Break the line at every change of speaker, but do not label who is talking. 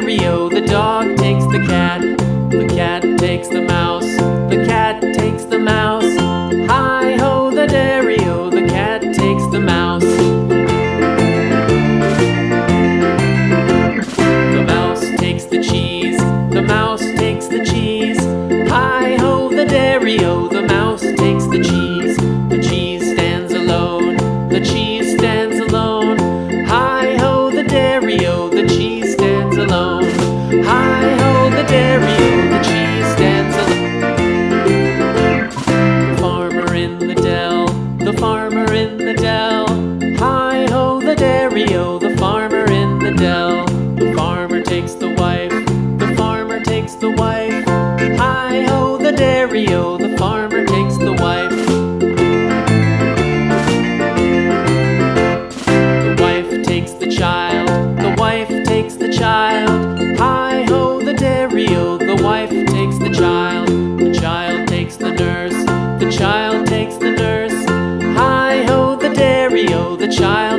dairy-o, the dog takes the cat. The cat takes the mouse. The cat takes the mouse. Hi-ho, the dairy-o, the cat takes the mouse. The mouse takes the cheese. The mouse takes the cheese. Hi-ho, the dairy-o, the mouse takes the cheese. The cheese stands alone. The cheese stands alone. Hi-ho, the dairy-o, the cheese stands alone. Hi-ho, the dairy-o, the cheese stands alone. The farmer in the dell. The farmer in the dell. Hi-ho, the dairy-o, the farmer in the dell. The farmer takes the wife. The farmer takes the wife. Hi-ho, the dairy-o, the farmer takes the wife. The wife takes the child. The wife takes the child. Hi-ho, the dairy-o, the wife takes the child. The child takes the nurse. The child takes the nurse. Hi-ho, the dairy-o, the child